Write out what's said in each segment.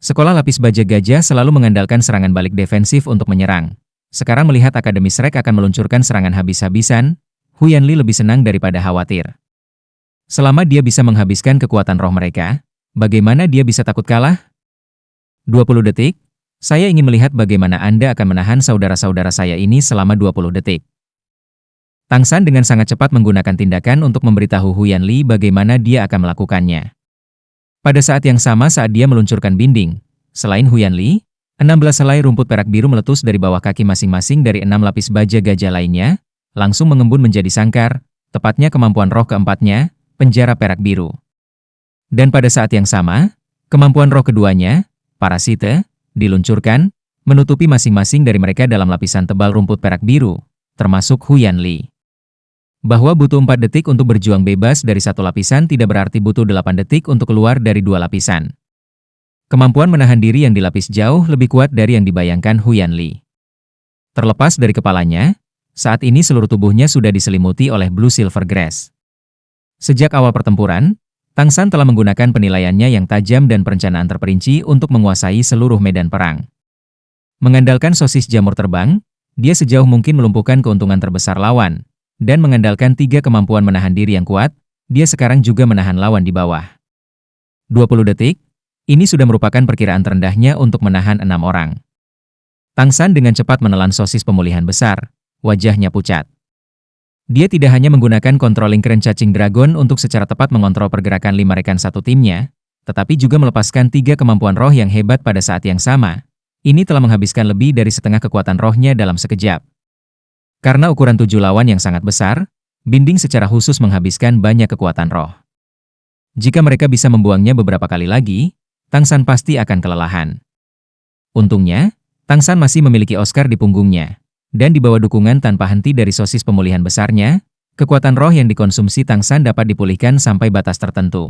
Sekolah lapis baja gajah selalu mengandalkan serangan balik defensif untuk menyerang. Sekarang melihat Akademi Shrek akan meluncurkan serangan habis-habisan, Hu Yanli lebih senang daripada khawatir. Selama dia bisa menghabiskan kekuatan roh mereka, bagaimana dia bisa takut kalah? 20 detik, saya ingin melihat bagaimana Anda akan menahan saudara-saudara saya ini selama 20 detik. Tang San dengan sangat cepat menggunakan tindakan untuk memberitahu Hu Yanli bagaimana dia akan melakukannya. Pada saat yang sama saat dia meluncurkan binding, selain Hu Yanli, 16 helai rumput perak biru meletus dari bawah kaki masing-masing dari 6 lapis baja gajah lainnya, langsung mengembun menjadi sangkar, tepatnya kemampuan roh keempatnya, penjara perak biru. Dan pada saat yang sama, kemampuan roh keduanya, parasite, diluncurkan, menutupi masing-masing dari mereka dalam lapisan tebal rumput perak biru, termasuk Hu Yanli. Bahwa butuh 4 detik untuk berjuang bebas dari satu lapisan tidak berarti butuh 8 detik untuk keluar dari 2 lapisan. Kemampuan menahan diri yang dilapis jauh lebih kuat dari yang dibayangkan Hu Yanli. Terlepas dari kepalanya, saat ini seluruh tubuhnya sudah diselimuti oleh Blue Silver Grass. Sejak awal pertempuran, Tang San telah menggunakan penilaiannya yang tajam dan perencanaan terperinci untuk menguasai seluruh medan perang. Mengandalkan sosis jamur terbang, dia sejauh mungkin melumpuhkan keuntungan terbesar lawan, dan mengandalkan 3 kemampuan menahan diri yang kuat, dia sekarang juga menahan lawan di bawah. 20 detik, ini sudah merupakan perkiraan terendahnya untuk menahan 6 orang. Tang San dengan cepat menelan sosis pemulihan besar, wajahnya pucat. Dia tidak hanya menggunakan controlling Crane Cacing Dragon untuk secara tepat mengontrol pergerakan 5 rekan satu timnya, tetapi juga melepaskan 3 kemampuan roh yang hebat pada saat yang sama. Ini telah menghabiskan lebih dari setengah kekuatan rohnya dalam sekejap. Karena ukuran 7 lawan yang sangat besar, binding secara khusus menghabiskan banyak kekuatan roh. Jika mereka bisa membuangnya beberapa kali lagi, Tang San pasti akan kelelahan. Untungnya, Tang San masih memiliki Oscar di punggungnya, dan di bawah dukungan tanpa henti dari sosis pemulihan besarnya, kekuatan roh yang dikonsumsi Tang San dapat dipulihkan sampai batas tertentu.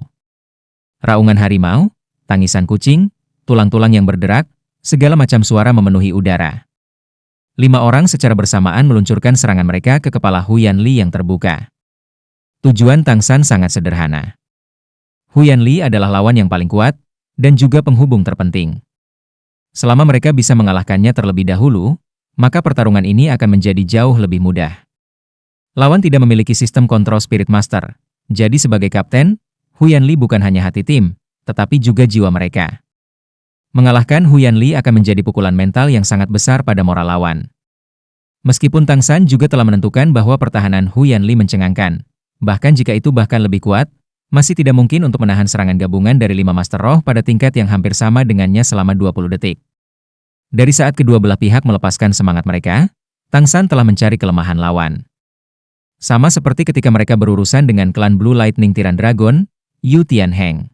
Raungan harimau, tangisan kucing, tulang-tulang yang berderak, segala macam suara memenuhi udara. 5 orang secara bersamaan meluncurkan serangan mereka ke kepala Hu Yanli yang terbuka. Tujuan Tang San sangat sederhana. Hu Yanli adalah lawan yang paling kuat, dan juga penghubung terpenting. Selama mereka bisa mengalahkannya terlebih dahulu, maka pertarungan ini akan menjadi jauh lebih mudah. Lawan tidak memiliki sistem kontrol Spirit Master, jadi sebagai kapten, Hu Yanli bukan hanya hati tim, tetapi juga jiwa mereka. Mengalahkan Hu Yanli akan menjadi pukulan mental yang sangat besar pada moral lawan. Meskipun Tang San juga telah menentukan bahwa pertahanan Hu Yanli mencengangkan, bahkan jika itu bahkan lebih kuat, masih tidak mungkin untuk menahan serangan gabungan dari 5 Master Roh pada tingkat yang hampir sama dengannya selama 20 detik. Dari saat kedua belah pihak melepaskan semangat mereka, Tang San telah mencari kelemahan lawan. Sama seperti ketika mereka berurusan dengan klan Blue Lightning Tiran Dragon, Yu Tianheng.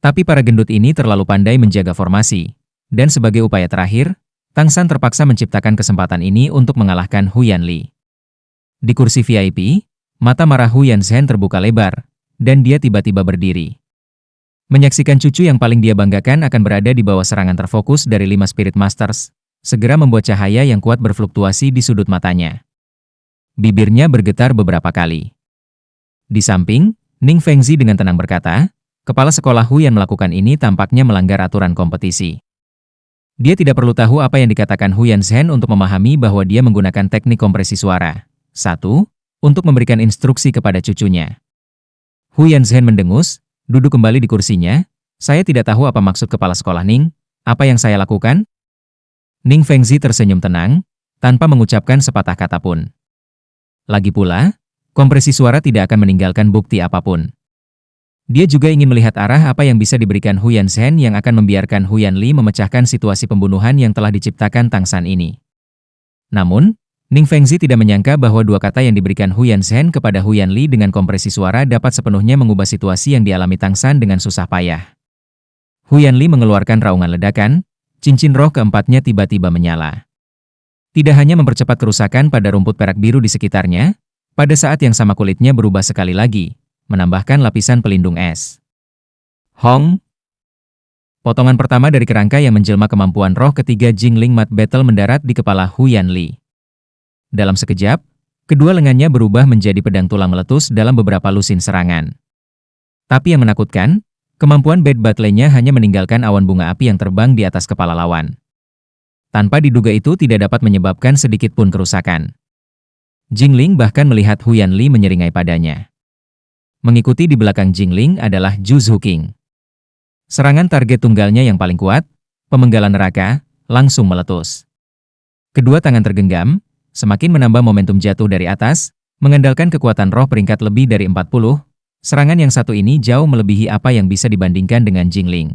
Tapi para gendut ini terlalu pandai menjaga formasi, dan sebagai upaya terakhir, Tang San terpaksa menciptakan kesempatan ini untuk mengalahkan Hu Yanli. Di kursi VIP, mata marah Hu Yanzhen terbuka lebar, dan dia tiba-tiba berdiri. Menyaksikan cucu yang paling dia banggakan akan berada di bawah serangan terfokus dari 5 Spirit Masters, segera membuat cahaya yang kuat berfluktuasi di sudut matanya. Bibirnya bergetar beberapa kali. Di samping, Ning Fengzi dengan tenang berkata, kepala sekolah Hu yang melakukan ini tampaknya melanggar aturan kompetisi. Dia tidak perlu tahu apa yang dikatakan Hu Yanzhen untuk memahami bahwa dia menggunakan teknik kompresi suara. 1. Untuk memberikan instruksi kepada cucunya. Hu Yanzhen mendengus, duduk kembali di kursinya. Saya tidak tahu apa maksud kepala sekolah Ning. Apa yang saya lakukan? Ning Fengzi tersenyum tenang, tanpa mengucapkan sepatah kata pun. Lagi pula, kompresi suara tidak akan meninggalkan bukti apapun. Dia juga ingin melihat arah apa yang bisa diberikan Hu Yanzhen yang akan membiarkan Hu Yanli memecahkan situasi pembunuhan yang telah diciptakan Tang San ini. Namun, Ning Fengzi tidak menyangka bahwa 2 kata yang diberikan Hu Yanzhen kepada Hu Yanli dengan kompresi suara dapat sepenuhnya mengubah situasi yang dialami Tang San dengan susah payah. Hu Yanli mengeluarkan raungan ledakan, cincin roh keempatnya tiba-tiba menyala. Tidak hanya mempercepat kerusakan pada rumput perak biru di sekitarnya, pada saat yang sama kulitnya berubah sekali lagi, menambahkan lapisan pelindung es. Hong! Potongan pertama dari kerangka yang menjelma kemampuan roh ketiga Jingling Mat Battle mendarat di kepala Hu Yanli. Dalam sekejap, kedua lengannya berubah menjadi pedang tulang meletus dalam beberapa lusin serangan. Tapi yang menakutkan, Kemampuan Bad Battle-nya hanya meninggalkan awan bunga api yang terbang di atas kepala lawan. Tanpa diduga itu tidak dapat menyebabkan sedikit pun kerusakan. Jingling bahkan melihat Huyan Li menyeringai padanya. Mengikuti di belakang Jingling adalah Zhu Zuqing. Serangan target tunggalnya yang paling kuat, pemenggalan neraka, langsung meletus. Kedua tangan tergenggam, semakin menambah momentum jatuh dari atas, mengandalkan kekuatan roh peringkat lebih dari 40, serangan yang satu ini jauh melebihi apa yang bisa dibandingkan dengan Jingling.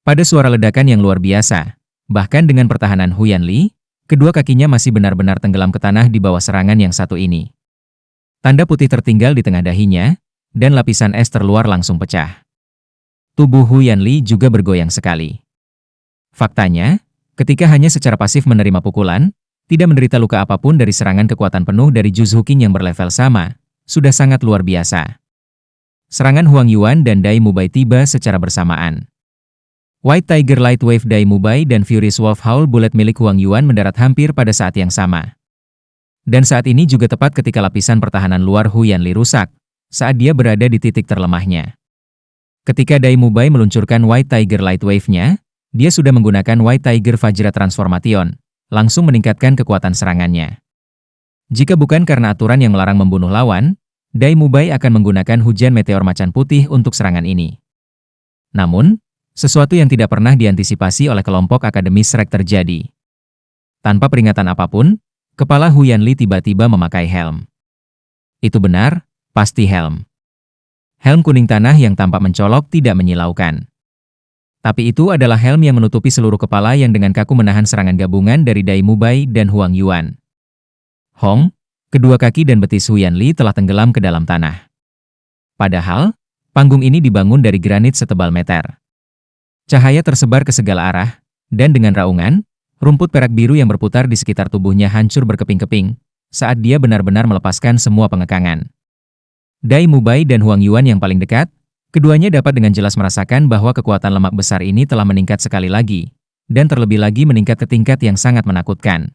Pada suara ledakan yang luar biasa, bahkan dengan pertahanan Huyan Li, kedua kakinya masih benar-benar tenggelam ke tanah di bawah serangan yang satu ini. Tanda putih tertinggal di tengah dahinya, dan lapisan es terluar langsung pecah. Tubuh Huyan Li juga bergoyang sekali. Faktanya, ketika hanya secara pasif menerima pukulan, tidak menderita luka apapun dari serangan kekuatan penuh dari Zhu Zuqing yang berlevel sama, sudah sangat luar biasa. Serangan Huang Yuan dan Dai Mubai tiba secara bersamaan. White Tiger Light Wave Dai Mubai dan Furious Wolf Howl Bullet milik Huang Yuan mendarat hampir pada saat yang sama. Dan saat ini juga tepat ketika lapisan pertahanan luar Huyan Li rusak, saat dia berada di titik terlemahnya. Ketika Dai Mubai meluncurkan White Tiger Light Wave-nya, dia sudah menggunakan White Tiger Vajra Transformation, langsung meningkatkan kekuatan serangannya. Jika bukan karena aturan yang melarang membunuh lawan, Dai Mubai akan menggunakan hujan meteor macan putih untuk serangan ini. Namun, sesuatu yang tidak pernah diantisipasi oleh kelompok Akademi Shrek terjadi. Tanpa peringatan apapun, kepala Huyan Li tiba-tiba memakai helm. Itu benar, pasti helm. Helm kuning tanah yang tampak mencolok tidak menyilaukan. Tapi itu adalah helm yang menutupi seluruh kepala yang dengan kaku menahan serangan gabungan dari Dai Mubai dan Huang Yuan. Hong, kedua kaki dan betis Huyan Li telah tenggelam ke dalam tanah. Padahal, panggung ini dibangun dari granit setebal meter. Cahaya tersebar ke segala arah, dan dengan raungan, rumput perak biru yang berputar di sekitar tubuhnya hancur berkeping-keping, saat dia benar-benar melepaskan semua pengekangan. Dai Mubai dan Huang Yuan yang paling dekat, keduanya dapat dengan jelas merasakan bahwa kekuatan lemak besar ini telah meningkat sekali lagi, dan terlebih lagi meningkat ke tingkat yang sangat menakutkan.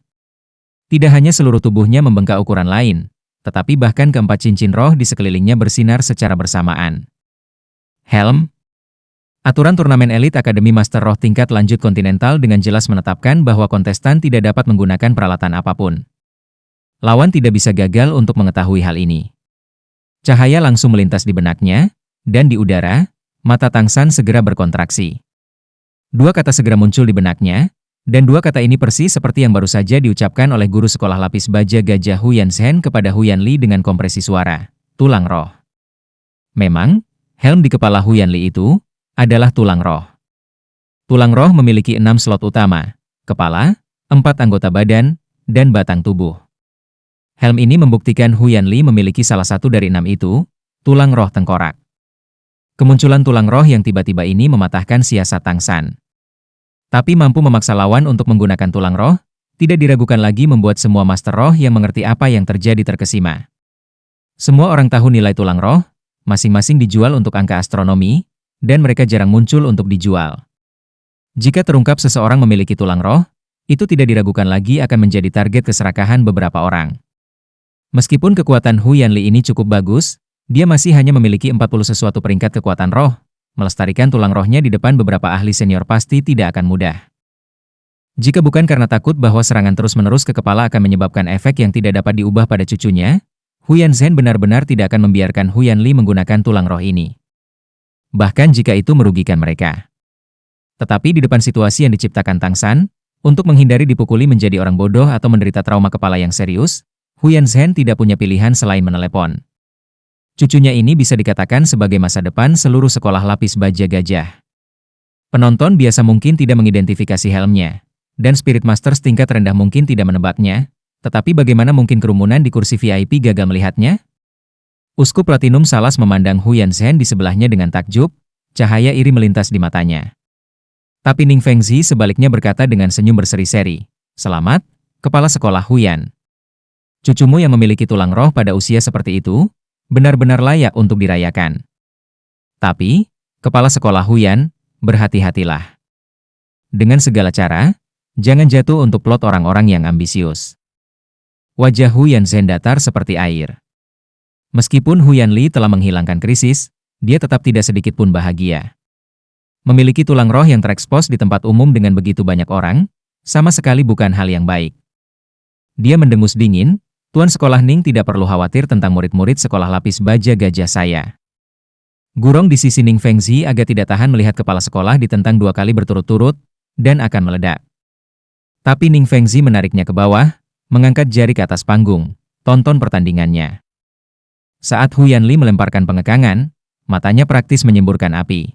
Tidak hanya seluruh tubuhnya membengkak ukuran lain, tetapi bahkan keempat cincin roh di sekelilingnya bersinar secara bersamaan. Helm. Aturan turnamen elit Akademi Master Roh tingkat lanjut kontinental dengan jelas menetapkan bahwa kontestan tidak dapat menggunakan peralatan apapun. Lawan tidak bisa gagal untuk mengetahui hal ini. Cahaya langsung melintas di benaknya, dan di udara, mata Tang San segera berkontraksi. Dua kata segera muncul di benaknya, dan dua kata ini persis seperti yang baru saja diucapkan oleh guru sekolah lapis baja gajah Huyan Zhen kepada Huyan Li dengan kompresi suara, tulang roh. Memang, helm di kepala Huyan Li itu adalah tulang roh. Tulang roh memiliki 6 slot utama, kepala, 4 anggota badan, dan batang tubuh. Helm ini membuktikan Huyan Li memiliki salah satu dari 6 itu, tulang roh tengkorak. Kemunculan tulang roh yang tiba-tiba ini mematahkan siasat Tang San. Tapi mampu memaksa lawan untuk menggunakan tulang roh, tidak diragukan lagi membuat semua master roh yang mengerti apa yang terjadi terkesima. Semua orang tahu nilai tulang roh, masing-masing dijual untuk angka astronomi, dan mereka jarang muncul untuk dijual. Jika terungkap seseorang memiliki tulang roh, itu tidak diragukan lagi akan menjadi target keserakahan beberapa orang. Meskipun kekuatan Huyan Li ini cukup bagus, dia masih hanya memiliki 40 sesuatu peringkat kekuatan roh. Melestarikan tulang rohnya di depan beberapa ahli senior pasti tidak akan mudah. Jika bukan karena takut bahwa serangan terus-menerus ke kepala akan menyebabkan efek yang tidak dapat diubah pada cucunya, Huyan Zhen benar-benar tidak akan membiarkan Huyan Li menggunakan tulang roh ini. Bahkan jika itu merugikan mereka. Tetapi di depan situasi yang diciptakan Tang San, untuk menghindari dipukuli menjadi orang bodoh atau menderita trauma kepala yang serius, Huyan Zhen tidak punya pilihan selain menelepon. Cucunya ini bisa dikatakan sebagai masa depan seluruh sekolah lapis baja gajah. Penonton biasa mungkin tidak mengidentifikasi helmnya, dan Spirit Master tingkat rendah mungkin tidak menebaknya, tetapi bagaimana mungkin kerumunan di kursi VIP gagal melihatnya? Uskup Platinum Salas memandang Huyan Zhen di sebelahnya dengan takjub, cahaya iri melintas di matanya. Tapi Ning Fengzi sebaliknya berkata dengan senyum berseri-seri, "Selamat, kepala sekolah Huyan. Cucumu yang memiliki tulang roh pada usia seperti itu, benar-benar layak untuk dirayakan. Tapi, kepala sekolah Huyan, berhati-hatilah. Dengan segala cara, jangan jatuh untuk plot orang-orang yang ambisius." Wajah Huyan Zhen datar seperti air. Meskipun Huyan Li telah menghilangkan krisis, dia tetap tidak sedikit pun bahagia. Memiliki tulang roh yang terekspos di tempat umum dengan begitu banyak orang, sama sekali bukan hal yang baik. Dia mendengus dingin, Tuan Sekolah Ning tidak perlu khawatir tentang murid-murid sekolah lapis baja gajah saya. Gurong di sisi Ning Fengzi agak tidak tahan melihat kepala sekolah ditentang 2 kali berturut-turut, dan akan meledak. Tapi Ning Fengzi menariknya ke bawah, mengangkat jari ke atas panggung, tonton pertandingannya. Saat Hu Yanli melemparkan pengekangan, matanya praktis menyemburkan api.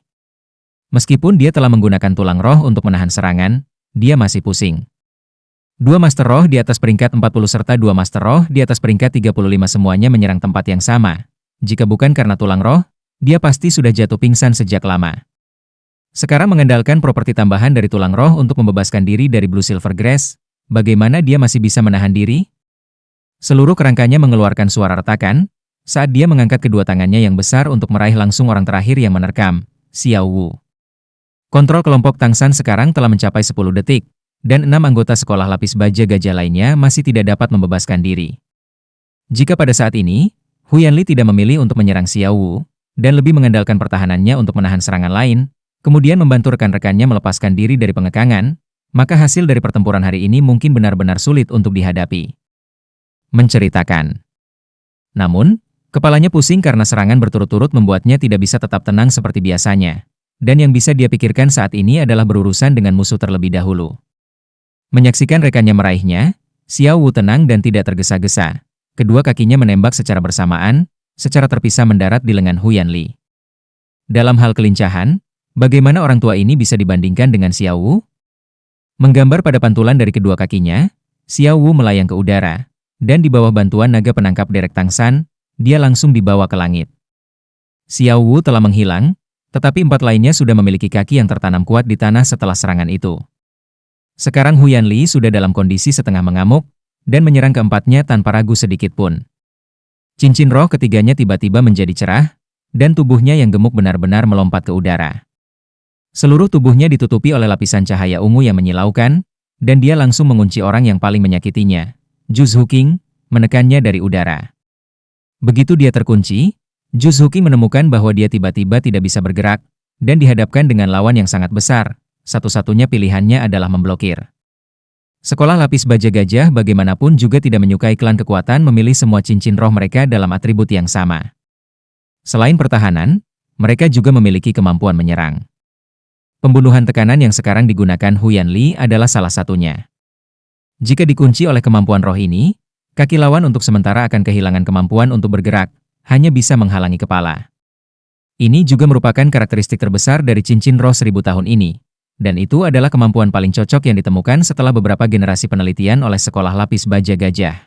Meskipun dia telah menggunakan tulang roh untuk menahan serangan, dia masih pusing. 2 Master Roh di atas peringkat 40 serta 2 Master Roh di atas peringkat 35 semuanya menyerang tempat yang sama. Jika bukan karena tulang roh, dia pasti sudah jatuh pingsan sejak lama. Sekarang mengandalkan properti tambahan dari tulang roh untuk membebaskan diri dari Blue Silver Grass, bagaimana dia masih bisa menahan diri? Seluruh kerangkanya mengeluarkan suara retakan, saat dia mengangkat kedua tangannya yang besar untuk meraih langsung orang terakhir yang menerkam, Xiao Wu. Kontrol kelompok Tangsan sekarang telah mencapai 10 detik, dan 6 anggota sekolah lapis baja gajah lainnya masih tidak dapat membebaskan diri. Jika pada saat ini, Hu Yanli tidak memilih untuk menyerang Xiao Wu, dan lebih mengandalkan pertahanannya untuk menahan serangan lain, kemudian membantu rekan-rekannya melepaskan diri dari pengekangan, maka hasil dari pertempuran hari ini mungkin benar-benar sulit untuk dihadapi. Menceritakan. Namun, kepalanya pusing karena serangan berturut-turut membuatnya tidak bisa tetap tenang seperti biasanya. Dan yang bisa dia pikirkan saat ini adalah berurusan dengan musuh terlebih dahulu. Menyaksikan rekannya meraihnya, Xiao Wu tenang dan tidak tergesa-gesa. Kedua kakinya menembak secara bersamaan, secara terpisah mendarat di lengan Hu Yanli. Dalam hal kelincahan, bagaimana orang tua ini bisa dibandingkan dengan Xiao Wu? Menggambar pada pantulan dari kedua kakinya, Xiao Wu melayang ke udara, dan di bawah bantuan naga penangkap derek Tangsan, dia langsung dibawa ke langit. Xiao Wu telah menghilang, tetapi 4 lainnya sudah memiliki kaki yang tertanam kuat di tanah setelah serangan itu. Sekarang Hu Yanli sudah dalam kondisi setengah mengamuk, dan menyerang keempatnya tanpa ragu sedikit pun. Cincin roh ketiganya tiba-tiba menjadi cerah, dan tubuhnya yang gemuk benar-benar melompat ke udara. Seluruh tubuhnya ditutupi oleh lapisan cahaya ungu yang menyilaukan, dan dia langsung mengunci orang yang paling menyakitinya, Zhu King, menekannya dari udara. Begitu dia terkunci, Zhu King menemukan bahwa dia tiba-tiba tidak bisa bergerak, dan dihadapkan dengan lawan yang sangat besar. Satu-satunya pilihannya adalah memblokir. Sekolah lapis baja gajah bagaimanapun juga tidak menyukai klan kekuatan memilih semua cincin roh mereka dalam atribut yang sama. Selain pertahanan, mereka juga memiliki kemampuan menyerang. Pembunuhan tekanan yang sekarang digunakan Hu Yanli adalah salah satunya. Jika dikunci oleh kemampuan roh ini, kaki lawan untuk sementara akan kehilangan kemampuan untuk bergerak, hanya bisa menghalangi kepala. Ini juga merupakan karakteristik terbesar dari cincin roh 1000 tahun ini, dan itu adalah kemampuan paling cocok yang ditemukan setelah beberapa generasi penelitian oleh sekolah lapis baja gajah.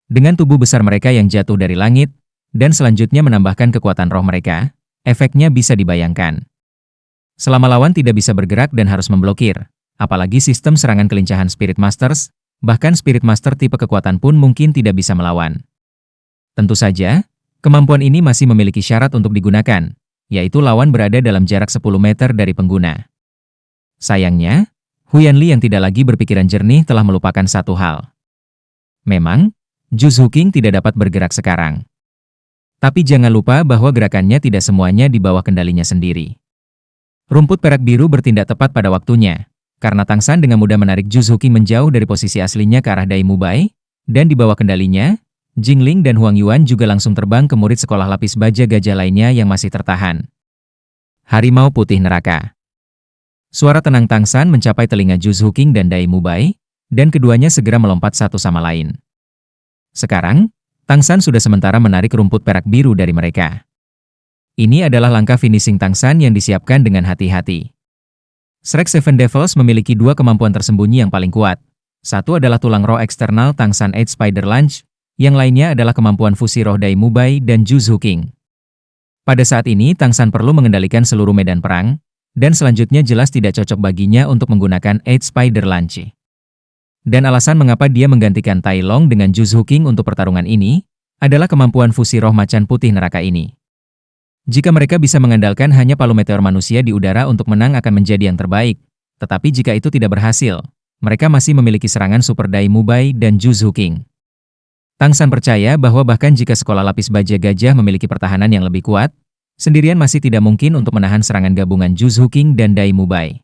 Dengan tubuh besar mereka yang jatuh dari langit, dan selanjutnya menambahkan kekuatan roh mereka, efeknya bisa dibayangkan. Selama lawan tidak bisa bergerak dan harus memblokir, apalagi sistem serangan kelincahan Spirit Masters, bahkan Spirit Master tipe kekuatan pun mungkin tidak bisa melawan. Tentu saja, kemampuan ini masih memiliki syarat untuk digunakan, yaitu lawan berada dalam jarak 10 meter dari pengguna. Sayangnya, Hu Yanli yang tidak lagi berpikiran jernih telah melupakan satu hal. Memang, Zhu King tidak dapat bergerak sekarang. Tapi jangan lupa bahwa gerakannya tidak semuanya di bawah kendalinya sendiri. Rumput perak biru bertindak tepat pada waktunya, karena Tangsan dengan mudah menarik Zhu King menjauh dari posisi aslinya ke arah Dai Mubai, dan di bawah kendalinya, Jingling dan Huang Yuan juga langsung terbang ke murid sekolah lapis baja gajah lainnya yang masih tertahan. Harimau Putih Neraka. Suara tenang Tangsan mencapai telinga Zhu King dan Dai Mubai, dan keduanya segera melompat satu sama lain. Sekarang, Tangsan sudah sementara menarik rumput perak biru dari mereka. Ini adalah langkah finishing Tangsan yang disiapkan dengan hati-hati. Shrek Seven Devils memiliki 2 kemampuan tersembunyi yang paling kuat. Satu adalah tulang roh eksternal Tangsan Eight Spider Lunge, yang lainnya adalah kemampuan fusi roh Dai Mubai dan Zhu King. Pada saat ini Tangsan perlu mengendalikan seluruh medan perang, dan selanjutnya jelas tidak cocok baginya untuk menggunakan Eight Spider Lunge. Dan alasan mengapa dia menggantikan Tai Long dengan Zhu King untuk pertarungan ini, adalah kemampuan fusi roh macan putih neraka ini. Jika mereka bisa mengandalkan hanya palu meteor manusia di udara untuk menang akan menjadi yang terbaik, tetapi jika itu tidak berhasil, mereka masih memiliki serangan Super Dai Mubai dan Zhu King. Tangsan percaya bahwa bahkan jika sekolah lapis baja gajah memiliki pertahanan yang lebih kuat, Sendirian masih tidak mungkin untuk menahan serangan gabungan Juzhu King dan Dai Mubai.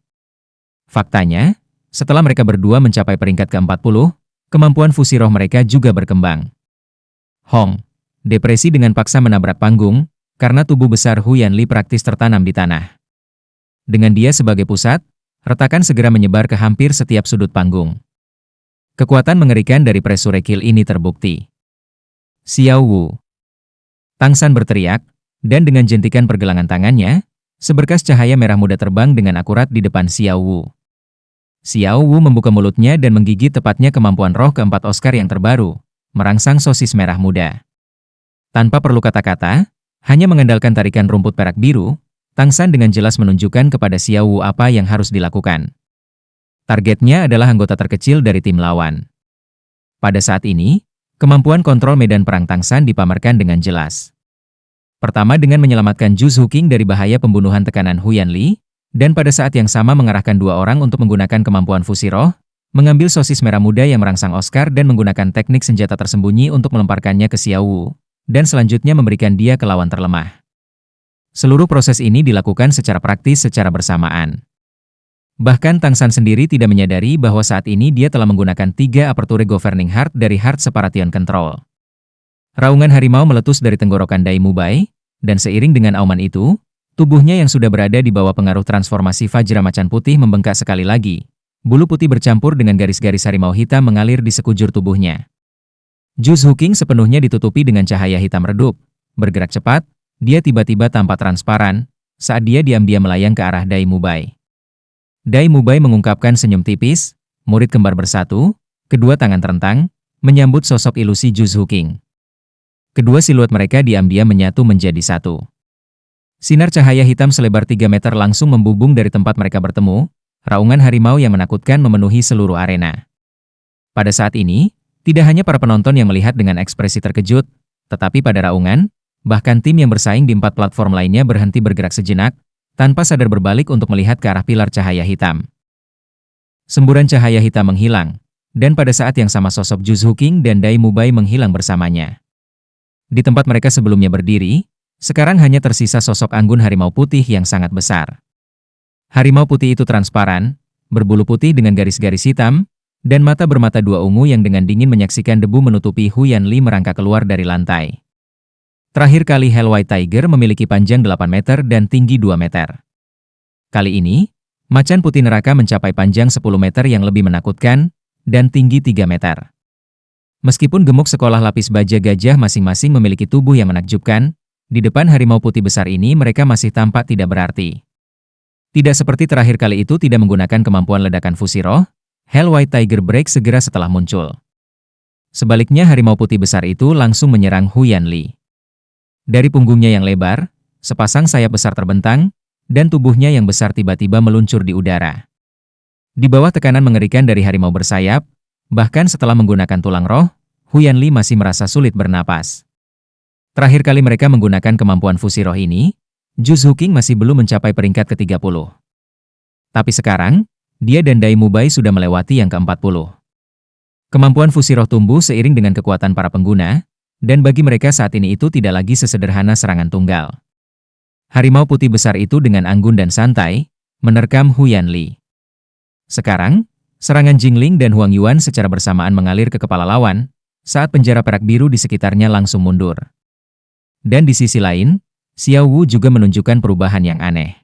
Faktanya, setelah mereka berdua mencapai peringkat ke-40, kemampuan fusi roh mereka juga berkembang. Hong, depresi dengan paksa menabrak panggung, karena tubuh besar Huyan Li praktis tertanam di tanah. Dengan dia sebagai pusat, retakan segera menyebar ke hampir setiap sudut panggung. Kekuatan mengerikan dari pressure kill ini terbukti. Xiao Wu. Tang San berteriak, dan dengan jentikan pergelangan tangannya, seberkas cahaya merah muda terbang dengan akurat di depan Xiao Wu. Xiao Wu membuka mulutnya dan menggigit tepatnya kemampuan roh keempat Oscar yang terbaru, merangsang sosis merah muda. Tanpa perlu kata-kata, hanya mengandalkan tarikan rumput perak biru, Tang San dengan jelas menunjukkan kepada Xiao Wu apa yang harus dilakukan. Targetnya adalah anggota terkecil dari tim lawan. Pada saat ini, kemampuan kontrol medan perang Tang San dipamerkan dengan jelas. Pertama dengan menyelamatkan Juzhu King dari bahaya pembunuhan tekanan Huyan Li, dan pada saat yang sama mengarahkan dua orang untuk menggunakan kemampuan fusi roh, mengambil sosis merah muda yang merangsang Oscar dan menggunakan teknik senjata tersembunyi untuk melemparkannya ke Xiao Wu, dan selanjutnya memberikan dia ke lawan terlemah. Seluruh proses ini dilakukan secara praktis secara bersamaan. Bahkan Tang San sendiri tidak menyadari bahwa saat ini dia telah menggunakan 3 Aperture Governing Heart dari Heart Separation Control. Raungan harimau meletus dari tenggorokan Dai Mubai, dan seiring dengan auman itu, tubuhnya yang sudah berada di bawah pengaruh transformasi Fajra Macan Putih membengkak sekali lagi. Bulu putih bercampur dengan garis-garis harimau hitam mengalir di sekujur tubuhnya. Juzhu King sepenuhnya ditutupi dengan cahaya hitam redup. Bergerak cepat, dia tiba-tiba tampak transparan, saat dia diam-diam melayang ke arah Dai Mubai. Dai Mubai mengungkapkan senyum tipis, murid kembar bersatu, kedua tangan terentang, menyambut sosok ilusi Juzhu King. Kedua siluet mereka diam-diam menyatu menjadi satu. Sinar cahaya hitam selebar 3 meter langsung membubung dari tempat mereka bertemu, raungan harimau yang menakutkan memenuhi seluruh arena. Pada saat ini, tidak hanya para penonton yang melihat dengan ekspresi terkejut, tetapi pada raungan, bahkan tim yang bersaing di 4 platform lainnya berhenti bergerak sejenak, tanpa sadar berbalik untuk melihat ke arah pilar cahaya hitam. Semburan cahaya hitam menghilang, dan pada saat yang sama sosok Juzhu King dan Dai Mubai menghilang bersamanya. Di tempat mereka sebelumnya berdiri, sekarang hanya tersisa sosok anggun harimau putih yang sangat besar. Harimau putih itu transparan, berbulu putih dengan garis-garis hitam, dan mata bermata dua ungu yang dengan dingin menyaksikan debu menutupi Huyan Li merangkak keluar dari lantai. Terakhir kali Hell White Tiger memiliki panjang 8 meter dan tinggi 2 meter. Kali ini, macan putih neraka mencapai panjang 10 meter yang lebih menakutkan, dan tinggi 3 meter. Meskipun gemuk sekolah lapis baja gajah masing-masing memiliki tubuh yang menakjubkan, di depan harimau putih besar ini mereka masih tampak tidak berarti. Tidak seperti terakhir kali itu tidak menggunakan kemampuan ledakan fusi roh, Hell White Tiger break segera setelah muncul. Sebaliknya harimau putih besar itu langsung menyerang Huyan Li. Dari punggungnya yang lebar, sepasang sayap besar terbentang, dan tubuhnya yang besar tiba-tiba meluncur di udara. Di bawah tekanan mengerikan dari harimau bersayap, bahkan setelah menggunakan tulang roh, Huyan Li masih merasa sulit bernapas. Terakhir kali mereka menggunakan kemampuan fusi roh ini, Juzhu King masih belum mencapai peringkat ke-30. Tapi sekarang, dia dan Dai Mubai sudah melewati yang ke-40. Kemampuan fusi roh tumbuh seiring dengan kekuatan para pengguna, dan bagi mereka saat ini itu tidak lagi sesederhana serangan tunggal. Harimau putih besar itu dengan anggun dan santai, menerkam Huyan Li. Sekarang, serangan Jingling dan Huang Yuan secara bersamaan mengalir ke kepala lawan, saat penjara perak biru di sekitarnya langsung mundur. Dan di sisi lain, Xiao Wu juga menunjukkan perubahan yang aneh.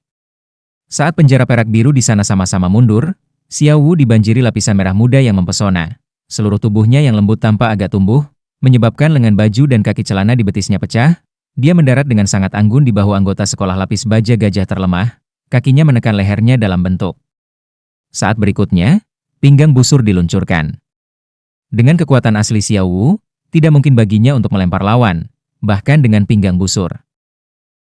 Saat penjara perak biru di sana sama-sama mundur, Xiao Wu dibanjiri lapisan merah muda yang mempesona. Seluruh tubuhnya yang lembut tampak agak tumbuh, menyebabkan lengan baju dan kaki celana di betisnya pecah. Dia mendarat dengan sangat anggun di bahu anggota sekolah lapis baja gajah terlemah, kakinya menekan lehernya dalam bentuk. Saat berikutnya, pinggang busur diluncurkan. Dengan kekuatan asli Xiao Wu, tidak mungkin baginya untuk melempar lawan, bahkan dengan pinggang busur.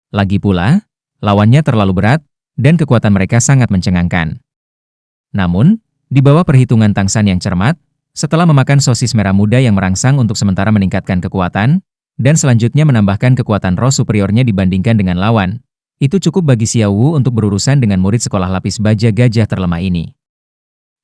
Lagi pula, lawannya terlalu berat, dan kekuatan mereka sangat mencengangkan. Namun, di bawah perhitungan Tang San yang cermat, setelah memakan sosis merah muda yang merangsang untuk sementara meningkatkan kekuatan, dan selanjutnya menambahkan kekuatan roh superiornya dibandingkan dengan lawan, itu cukup bagi Xiao Wu untuk berurusan dengan murid sekolah lapis baja gajah terlemah ini.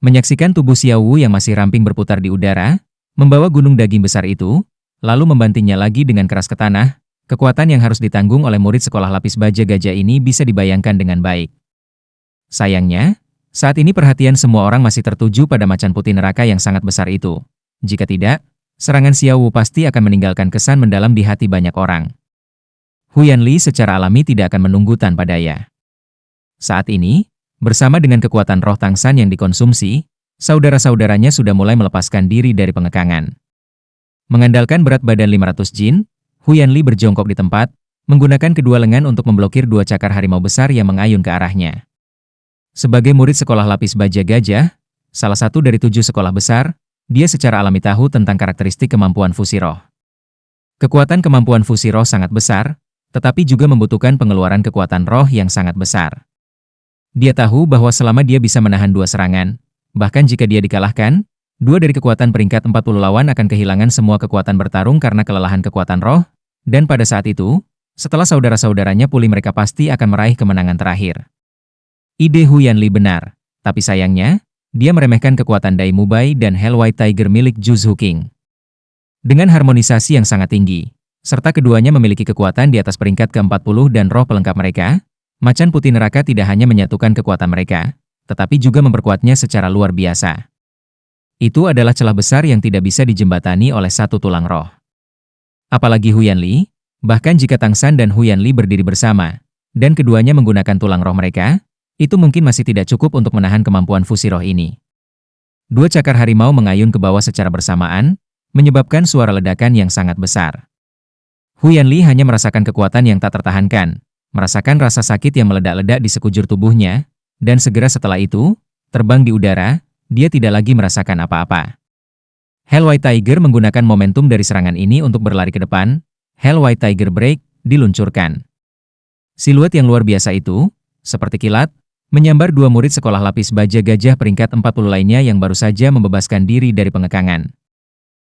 Menyaksikan tubuh Xiao Wu yang masih ramping berputar di udara, membawa gunung daging besar itu, lalu membantingnya lagi dengan keras ke tanah, Kekuatan yang harus ditanggung oleh murid sekolah lapis baja gajah ini bisa dibayangkan dengan baik. Sayangnya, saat ini perhatian semua orang masih tertuju pada macan putih neraka yang sangat besar itu. Jika tidak, serangan Xiao Wu pasti akan meninggalkan kesan mendalam di hati banyak orang. Huyan Li secara alami tidak akan menunggu tanpa daya. Saat ini, bersama dengan kekuatan roh Tang San yang dikonsumsi, saudara-saudaranya sudah mulai melepaskan diri dari pengekangan. Mengandalkan berat badan 500 jin, Huyan Li berjongkok di tempat, menggunakan kedua lengan untuk memblokir dua cakar harimau besar yang mengayun ke arahnya. Sebagai murid sekolah lapis baja gajah, salah satu dari 7 sekolah besar, dia secara alami tahu tentang karakteristik kemampuan fusi roh. Kekuatan kemampuan fusi roh sangat besar, tetapi juga membutuhkan pengeluaran kekuatan roh yang sangat besar. Dia tahu bahwa selama dia bisa menahan 2 serangan, bahkan jika dia dikalahkan, 2 dari kekuatan peringkat 40 lawan akan kehilangan semua kekuatan bertarung karena kelelahan kekuatan roh, dan pada saat itu, setelah saudara-saudaranya pulih mereka pasti akan meraih kemenangan terakhir. Ide Huyan Li benar, tapi sayangnya, dia meremehkan kekuatan Dai Mubai dan Hell White Tiger milik Zhu King. Dengan harmonisasi yang sangat tinggi, serta keduanya memiliki kekuatan di atas peringkat ke-40 dan roh pelengkap mereka, macan putih neraka tidak hanya menyatukan kekuatan mereka, tetapi juga memperkuatnya secara luar biasa. Itu adalah celah besar yang tidak bisa dijembatani oleh satu tulang roh. Apalagi Huyan Li, bahkan jika Tang San dan Huyan Li berdiri bersama, dan keduanya menggunakan tulang roh mereka, itu mungkin masih tidak cukup untuk menahan kemampuan fusi roh ini. 2 cakar harimau mengayun ke bawah secara bersamaan, menyebabkan suara ledakan yang sangat besar. Huyan Li hanya merasakan kekuatan yang tak tertahankan, merasakan rasa sakit yang meledak-ledak di sekujur tubuhnya, dan segera setelah itu, terbang di udara, dia tidak lagi merasakan apa-apa. Hell White Tiger menggunakan momentum dari serangan ini untuk berlari ke depan. Hell White Tiger Break diluncurkan. Siluet yang luar biasa itu, seperti kilat, menyambar 2 murid sekolah lapis baja gajah peringkat 40 lainnya yang baru saja membebaskan diri dari pengekangan.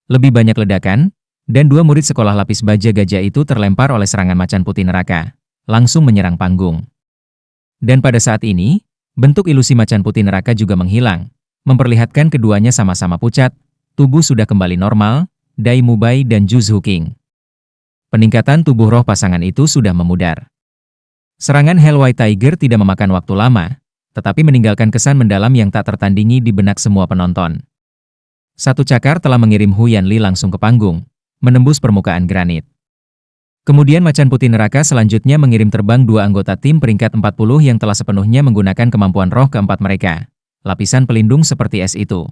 Lebih banyak ledakan, dan 2 murid sekolah lapis baja gajah itu terlempar oleh serangan macan putih neraka, langsung menyerang panggung. Dan pada saat ini, bentuk ilusi macan putih neraka juga menghilang, memperlihatkan keduanya sama-sama pucat, tubuh sudah kembali normal, Dai Mubai dan Zhu King. Peningkatan tubuh roh pasangan itu sudah memudar. Serangan Hell White Tiger tidak memakan waktu lama, tetapi meninggalkan kesan mendalam yang tak tertandingi di benak semua penonton. 1 cakar telah mengirim Huyan Li langsung ke panggung, menembus permukaan granit. Kemudian macan putih neraka selanjutnya mengirim terbang 2 anggota tim peringkat 40 yang telah sepenuhnya menggunakan kemampuan roh keempat mereka. Lapisan pelindung seperti es itu.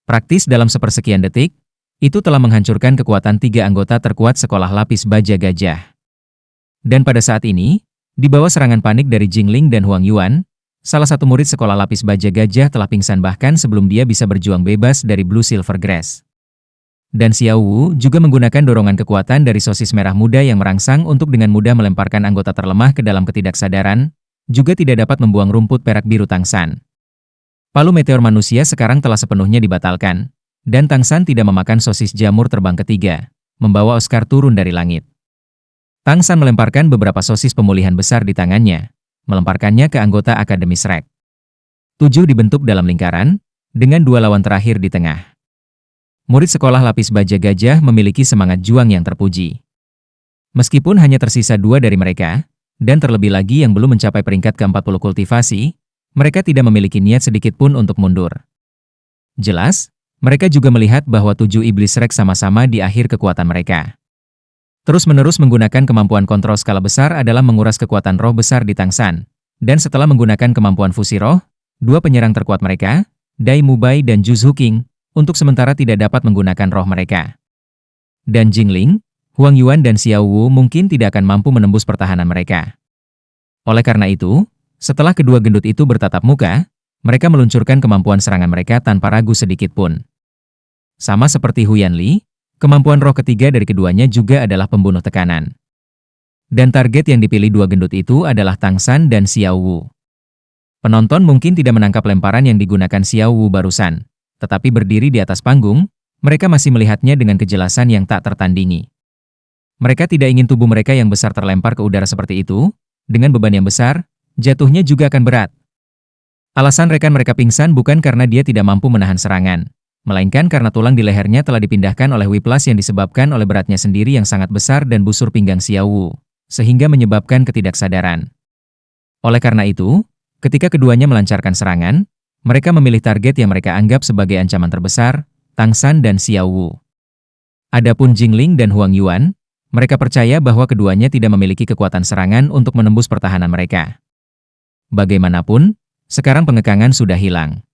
Praktis dalam sepersekian detik, itu telah menghancurkan kekuatan 3 anggota terkuat sekolah lapis baja gajah. Dan pada saat ini, di bawah serangan panik dari Jingling dan Huang Yuan, salah satu murid sekolah lapis baja gajah telah pingsan bahkan sebelum dia bisa berjuang bebas dari Blue Silver Grass. Dan Xiao Wu juga menggunakan dorongan kekuatan dari sosis merah muda yang merangsang untuk dengan mudah melemparkan anggota terlemah ke dalam ketidaksadaran, juga tidak dapat membuang rumput perak biru Tang San. Palu meteor manusia sekarang telah sepenuhnya dibatalkan, dan Tang San tidak memakan sosis jamur terbang ketiga, membawa Oscar turun dari langit. Tang San melemparkan beberapa sosis pemulihan besar di tangannya, melemparkannya ke anggota Akademi Shrek. 7 dibentuk dalam lingkaran, dengan 2 lawan terakhir di tengah. Murid sekolah lapis baja gajah memiliki semangat juang yang terpuji. Meskipun hanya tersisa 2 dari mereka, dan terlebih lagi yang belum mencapai peringkat ke-40 kultivasi, mereka tidak memiliki niat sedikit pun untuk mundur. Jelas, mereka juga melihat bahwa 7 iblis Shrek sama-sama di akhir kekuatan mereka. Terus-menerus menggunakan kemampuan kontrol skala besar adalah menguras kekuatan roh besar di Tang San, dan setelah menggunakan kemampuan fusi roh, 2 penyerang terkuat mereka, Dai Mubai dan Zhu King, untuk sementara tidak dapat menggunakan roh mereka. Dan Jingling, Huang Yuan dan Xiao Wu mungkin tidak akan mampu menembus pertahanan mereka. Oleh karena itu, setelah kedua gendut itu bertatap muka, mereka meluncurkan kemampuan serangan mereka tanpa ragu sedikit pun. Sama seperti Huyan Li, kemampuan roh ketiga dari keduanya juga adalah pembunuh tekanan. Dan target yang dipilih 2 gendut itu adalah Tang San dan Xiao Wu. Penonton mungkin tidak menangkap lemparan yang digunakan Xiao Wu barusan, tetapi berdiri di atas panggung, mereka masih melihatnya dengan kejelasan yang tak tertandingi. Mereka tidak ingin tubuh mereka yang besar terlempar ke udara seperti itu, dengan beban yang besar, jatuhnya juga akan berat. Alasan rekan mereka pingsan bukan karena dia tidak mampu menahan serangan, melainkan karena tulang di lehernya telah dipindahkan oleh whiplash yang disebabkan oleh beratnya sendiri yang sangat besar dan busur pinggang Xiao Wu, sehingga menyebabkan ketidaksadaran. Oleh karena itu, ketika keduanya melancarkan serangan, mereka memilih target yang mereka anggap sebagai ancaman terbesar, Tang San dan Xiao Wu. Adapun Jingling dan Huang Yuan, mereka percaya bahwa keduanya tidak memiliki kekuatan serangan untuk menembus pertahanan mereka. Bagaimanapun, sekarang pengekangan sudah hilang.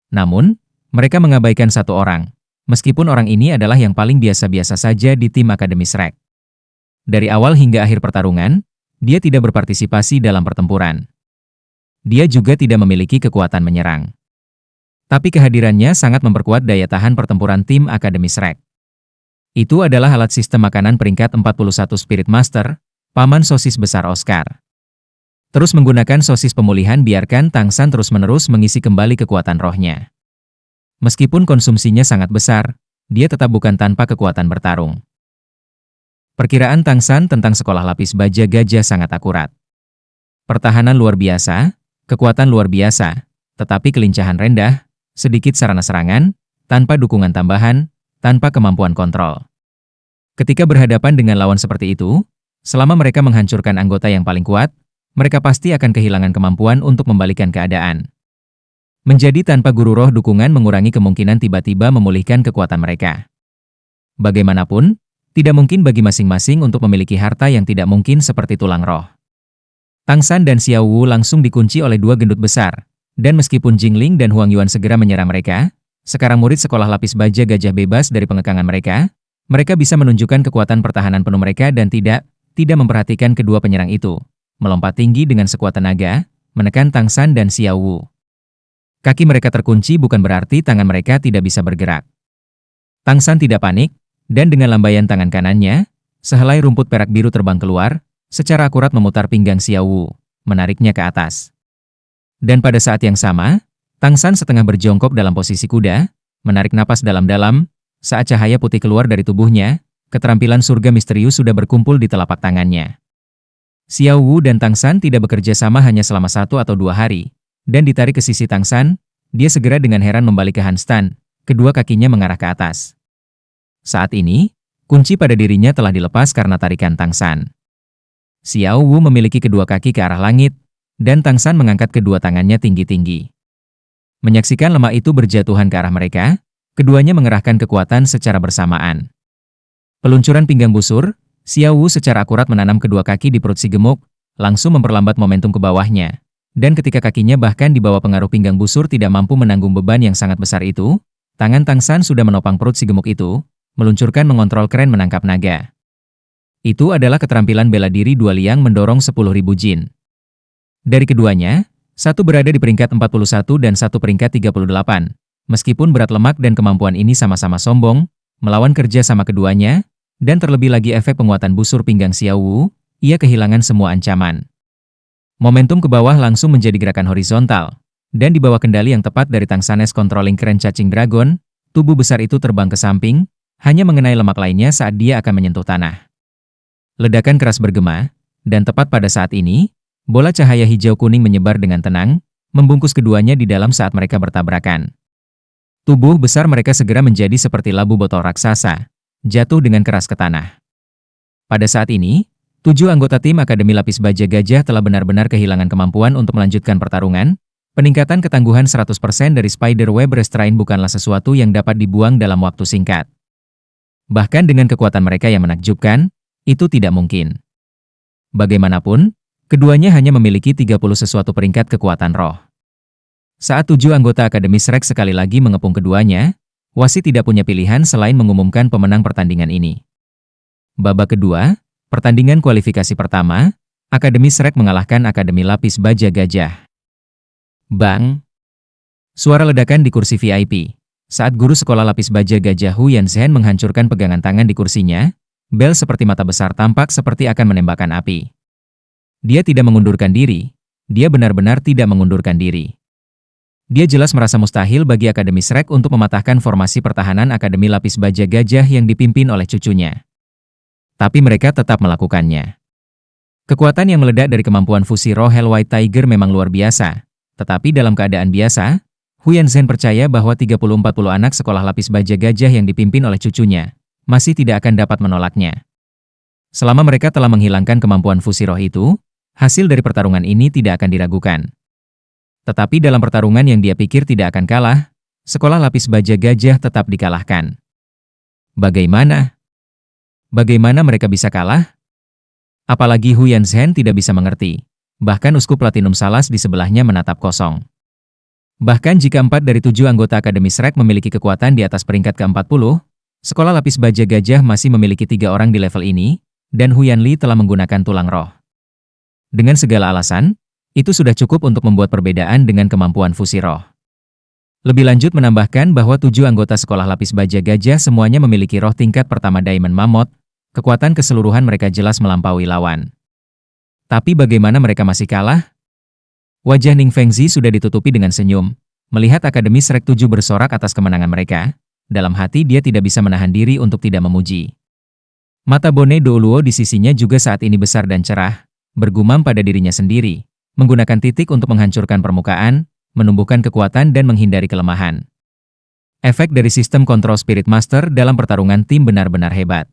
Namun, mereka mengabaikan satu orang, meskipun orang ini adalah yang paling biasa-biasa saja di tim Akademi Shrek. Dari awal hingga akhir pertarungan, dia tidak berpartisipasi dalam pertempuran. Dia juga tidak memiliki kekuatan menyerang. Tapi kehadirannya sangat memperkuat daya tahan pertempuran tim Akademi Shrek. Itu adalah alat sistem makanan peringkat 41 Spirit Master, Paman Sosis Besar Oscar. Terus menggunakan sosis pemulihan biarkan Tang San terus-menerus mengisi kembali kekuatan rohnya. Meskipun konsumsinya sangat besar, dia tetap bukan tanpa kekuatan bertarung. Perkiraan Tang San tentang sekolah lapis baja gajah sangat akurat. Pertahanan luar biasa, kekuatan luar biasa, tetapi kelincahan rendah, sedikit sarana serangan, tanpa dukungan tambahan, tanpa kemampuan kontrol. Ketika berhadapan dengan lawan seperti itu, selama mereka menghancurkan anggota yang paling kuat, mereka pasti akan kehilangan kemampuan untuk membalikkan keadaan. Menjadi tanpa guru roh dukungan mengurangi kemungkinan tiba-tiba memulihkan kekuatan mereka. Bagaimanapun, tidak mungkin bagi masing-masing untuk memiliki harta yang tidak mungkin seperti tulang roh. Tang San dan Xiao Wu langsung dikunci oleh dua gendut besar, dan meskipun Jingling dan Huang Yuan segera menyerang mereka, sekarang murid sekolah lapis baja gajah bebas dari pengekangan mereka bisa menunjukkan kekuatan pertahanan penuh mereka dan tidak memperhatikan kedua penyerang itu, melompat tinggi dengan sekuat tenaga, menekan Tang San dan Xiao Wu. Kaki mereka terkunci bukan berarti tangan mereka tidak bisa bergerak. Tang San tidak panik, dan dengan lambaian tangan kanannya, sehelai rumput perak biru terbang keluar, secara akurat memutar pinggang Xiao Wu, menariknya ke atas. Dan pada saat yang sama, Tang San setengah berjongkok dalam posisi kuda, menarik napas dalam-dalam, saat cahaya putih keluar dari tubuhnya, keterampilan surga misterius sudah berkumpul di telapak tangannya. Xiao Wu dan Tang San tidak bekerja sama hanya selama 1 atau 2 hari, dan ditarik ke sisi Tang San, dia segera dengan heran membalik ke handstand, kedua kakinya mengarah ke atas. Saat ini, kunci pada dirinya telah dilepas karena tarikan Tang San. Xiao Wu memiliki kedua kaki ke arah langit, dan Tang San mengangkat kedua tangannya tinggi-tinggi. Menyaksikan lemah itu berjatuhan ke arah mereka, keduanya mengerahkan kekuatan secara bersamaan. Peluncuran pinggang busur, Xiao Wu secara akurat menanam kedua kaki di perut si gemuk, langsung memperlambat momentum ke bawahnya. Dan ketika kakinya bahkan di bawah pengaruh pinggang busur tidak mampu menanggung beban yang sangat besar itu, tangan Tang San sudah menopang perut si gemuk itu, meluncurkan mengontrol kren menangkap naga. Itu adalah keterampilan bela diri dua liang mendorong 10.000 jin. Dari keduanya, satu berada di peringkat 41 dan satu peringkat 38. Meskipun berat lemak dan kemampuan ini sama-sama sombong, melawan kerja sama keduanya, dan terlebih lagi efek penguatan busur pinggang Xiao Wu, ia kehilangan semua ancaman. Momentum ke bawah langsung menjadi gerakan horizontal, dan di bawah kendali yang tepat dari Tang San's controlling Kren Cacing Dragon, tubuh besar itu terbang ke samping, hanya mengenai lemak lainnya saat dia akan menyentuh tanah. Ledakan keras bergema, dan tepat pada saat ini, bola cahaya hijau kuning menyebar dengan tenang, membungkus keduanya di dalam saat mereka bertabrakan. Tubuh besar mereka segera menjadi seperti labu botol raksasa, jatuh dengan keras ke tanah. Pada saat ini, 7 anggota tim Akademi Lapis Baja Gajah telah benar-benar kehilangan kemampuan untuk melanjutkan pertarungan. Peningkatan ketangguhan 100% dari Spider Web Restraint bukanlah sesuatu yang dapat dibuang dalam waktu singkat. Bahkan dengan kekuatan mereka yang menakjubkan, itu tidak mungkin. Bagaimanapun, keduanya hanya memiliki 30 sesuatu peringkat kekuatan roh. Saat 7 anggota Akademi Shrek sekali lagi mengepung keduanya, wasit tidak punya pilihan selain mengumumkan pemenang pertandingan ini. Babak kedua, pertandingan kualifikasi pertama, Akademi Shrek mengalahkan Akademi Lapis Baja Gajah. Bang! Suara ledakan di kursi VIP. Saat guru sekolah Lapis Baja Gajah Hu Yanzhen menghancurkan pegangan tangan di kursinya, bel seperti mata besar tampak seperti akan menembakkan api. Dia tidak mengundurkan diri. Dia benar-benar tidak mengundurkan diri. Dia jelas merasa mustahil bagi Akademi Shrek untuk mematahkan formasi pertahanan Akademi Lapis Baja Gajah yang dipimpin oleh cucunya. Tapi mereka tetap melakukannya. Kekuatan yang meledak dari kemampuan fusi roh Hell White Tiger memang luar biasa. Tetapi dalam keadaan biasa, Huyan Zhen percaya bahwa 30-40 anak sekolah lapis baja gajah yang dipimpin oleh cucunya masih tidak akan dapat menolaknya. Selama mereka telah menghilangkan kemampuan fusi roh itu, hasil dari pertarungan ini tidak akan diragukan. Tetapi dalam pertarungan yang dia pikir tidak akan kalah, sekolah lapis baja gajah tetap dikalahkan. Bagaimana? Bagaimana mereka bisa kalah? Apalagi Huyan Zhen tidak bisa mengerti. Bahkan uskup Platinum Salas di sebelahnya menatap kosong. Bahkan jika 4 dari 7 anggota Akademi Shrek memiliki kekuatan di atas peringkat ke-40, sekolah lapis baja gajah masih memiliki 3 orang di level ini, dan Huyan Li telah menggunakan tulang roh. Dengan segala alasan, itu sudah cukup untuk membuat perbedaan dengan kemampuan fusi roh. Lebih lanjut menambahkan bahwa 7 anggota sekolah lapis baja gajah semuanya memiliki roh tingkat pertama Diamond Mammoth, kekuatan keseluruhan mereka jelas melampaui lawan. Tapi bagaimana mereka masih kalah? Wajah Ning Fengzi sudah ditutupi dengan senyum. Melihat Akademi Shrek 7 bersorak atas kemenangan mereka, dalam hati dia tidak bisa menahan diri untuk tidak memuji. Mata Bone Douluo di sisinya juga saat ini besar dan cerah, bergumam pada dirinya sendiri, menggunakan titik untuk menghancurkan permukaan, menumbuhkan kekuatan dan menghindari kelemahan. Efek dari sistem kontrol Spirit Master dalam pertarungan tim benar-benar hebat.